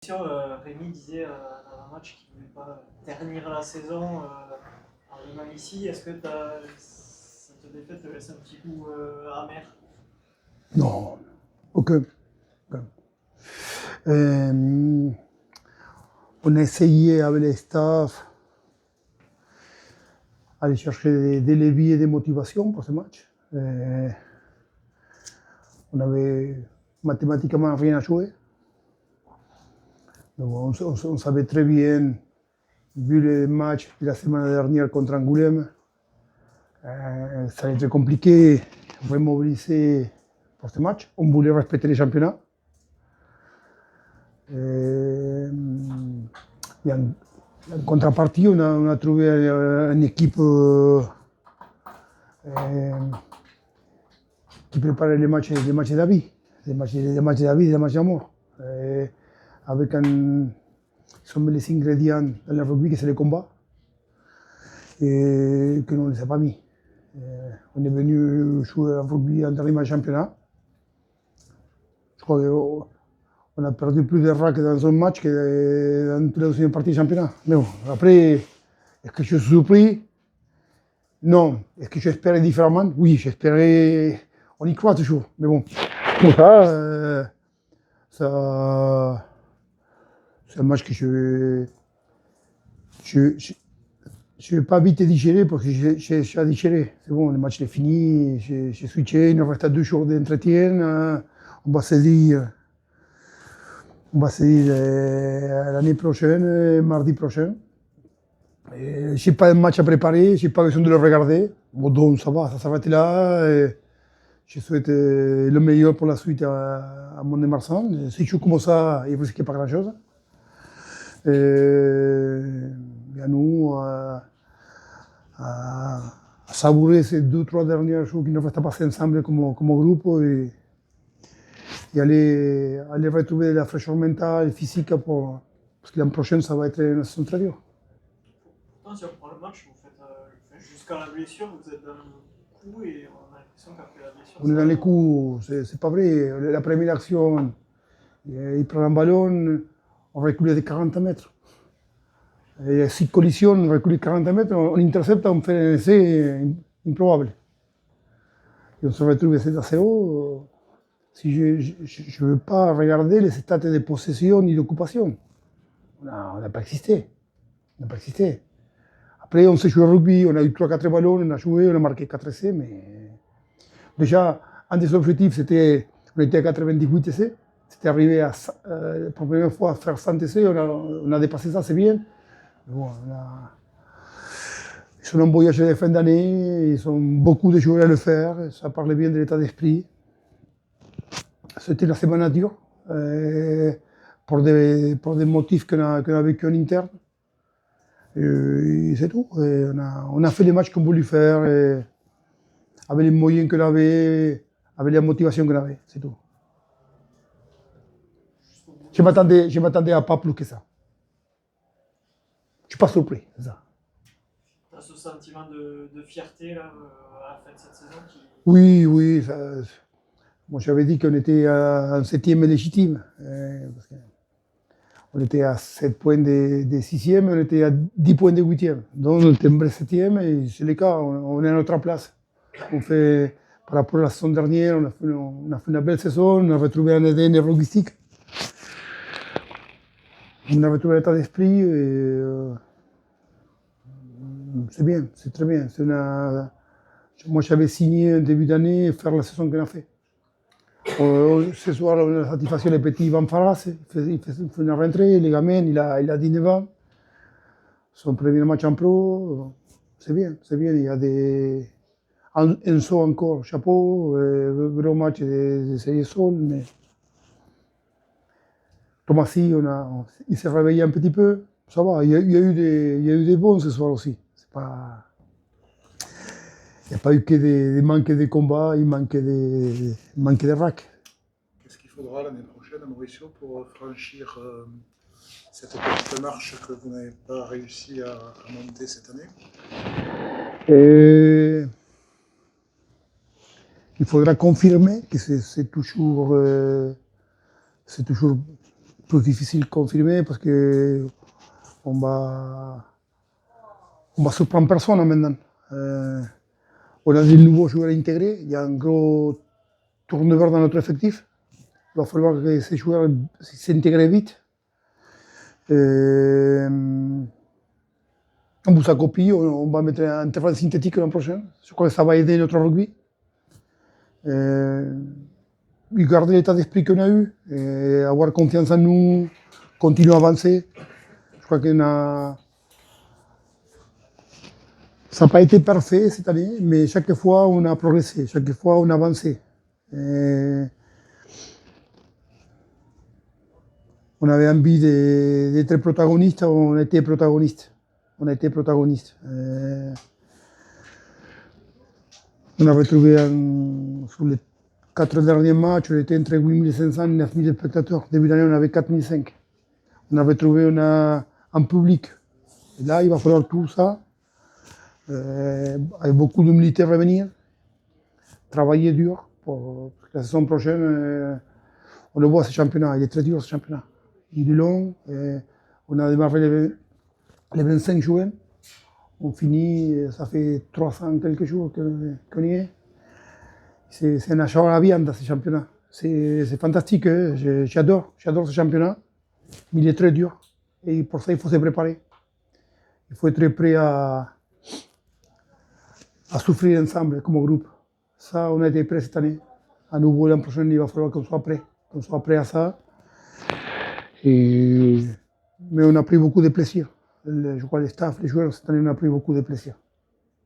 Rémi disait dans un match qu'il ne voulait pas ternir la saison en venant ici. Est-ce que cette défaite te laisse un petit coup amer? Non, aucun. On a essayé avec les staffs d'aller chercher des leviers et des motivations pour ce match. On avait mathématiquement rien à jouer. Donc on savait très bien, vu le match de la semaine dernière contre Angoulême, ça allait être compliqué de remobiliser pour ce match. On voulait respecter les championnats. Et en contrepartie, on a trouvé une équipe qui préparait les matchs d'avis, les matchs d'avis, les matchs d'amour. Avec ils ont mis les ingrédients dans le rugby, que c'est le combat, et que nous ne les a pas mis. On est venu jouer au rugby en dernier championnat. Je crois qu'on a perdu plus de racks dans un match que dans toute la deuxième partie du championnat. Mais bon, après, est-ce que je suis surpris? Non. Est-ce que j'espérais différemment? Oui, j'espérais. On y croit toujours. Mais bon, pour ça, c'est un match que je vais pas vite digérer parce que j'ai à digérer. C'est bon, le match est fini, j'ai switché, il nous reste 2 jours d'entretien. On va se dire l'année prochaine, mardi prochain. Je n'ai pas de match à préparer, je n'ai pas besoin de le regarder. Bon, donc ça va, ça s'arrête là. Je souhaite le meilleur pour la suite à mon Marsan. Si je joue comme ça, il ne risque pas grand-chose. Et à nous à savourer ces 2-3 derniers jours qui nous restent à passer ensemble comme groupe et aller retrouver la fraîcheur mentale et physique parce que l'an prochain, ça va être une saison très dure. Si on prend le match, vous faites jusqu'à la blessure, vous êtes dans le coup et on a l'impression qu'après la blessure. On est dans les coups, c'est pas vrai. La première action, il prend un ballon, on recule de 40 mètres. Et si collision, on recule de 40 mètres, on intercepte, on fait un essai improbable. Et on se retrouve 7-0. Si je ne veux pas regarder les stats de possession ni d'occupation. On n'a pas existé. On n'a pas existé. Après, on s'est joué au rugby, on a eu 3-4 ballons, on a joué, on a marqué 4 essais, mais déjà, un des objectifs, c'était, on était à 98 essais, c'était arrivé pour la première fois à faire 100 essais, on a dépassé ça, c'est bien. Bon, ils sont en voyage de fin d'année, ils ont beaucoup de joueurs à le faire, ça parlait bien de l'état d'esprit. C'était la semaine dure, pour des motifs qu'on a vécu en interne. Et c'est tout. Et on a fait les matchs qu'on voulait faire, avec les moyens qu'on avait, avec la motivation qu'on avait, c'est tout. Je m'attendais à pas plus que ça. Je suis pas surpris, c'est ça. Tu as ce sentiment de fierté là, à la fin de cette saison Oui. Moi, j'avais dit qu'on était en 7e légitime. Parce on était à 7 points des 6e, on était à 10 points des 8e. Donc, on était en 7e et c'est le cas, on est à notre place. Par rapport à la saison dernière, on a fait une belle saison, on a retrouvé un ADN rugbystique. On a retrouvé l'état d'esprit et c'est bien, c'est très bien. Moi, j'avais signé en début d'année faire la saison qu'on a fait. Ce soir, on a la satisfaction des petits Ivan Faras, il fait une rentrée, les gamins, il a 19 ans. Son premier match en pro, c'est bien. Il y a un saut encore, chapeau, gros match de série sol, mais Thomasy, il s'est réveillé un petit peu, ça va, il y a eu des bons ce soir aussi. Il n'y a pas eu que des manques de combats, il manquait des racks. Qu'est-ce qu'il faudra l'année prochaine à Mauricio pour franchir cette petite marche que vous n'avez pas réussi à monter cette année? Il faudra confirmer que c'est toujours plus difficile de confirmer parce que on va surprendre personne maintenant. On a des nouveaux joueurs intégrés, il y a un gros turnover dans notre effectif. Il va falloir que ces joueurs s'intègrent vite. On vous a copié, on va mettre un terrain synthétique l'an prochain. Je crois que ça va aider notre rugby. Garder l'état d'esprit qu'on a eu, et avoir confiance en nous, continuer à avancer. Je crois que ça n'a pas été parfait cette année, mais chaque fois on a progressé, chaque fois on a avancé. On avait envie d'être protagoniste, on a été protagoniste. On a été protagoniste. On avait trouvé sur les 4 derniers matchs, on était entre 8500 et 9000 spectateurs. Début d'année, on avait 4005. On avait trouvé un public. Et là, il va falloir tout ça, avec beaucoup d'humilité revenir, travailler dur pour la saison prochaine. On le voit, ce championnat, il est très dur ce championnat. Il est long, on a démarré les 25 juin, on finit, ça fait 300 quelques jours qu'on y est. C'est un achat à la viande ce championnat. C'est fantastique, hein. J'adore ce championnat, mais il est très dur. Et pour ça, il faut se préparer. Il faut être prêt à souffrir ensemble comme groupe. Ça, on a été prêt cette année. À nouveau, l'an prochain, il va falloir qu'on soit prêt à ça. Mais on a pris beaucoup de plaisir. Je crois que les staff, les joueurs, cette année, on a pris beaucoup de plaisir.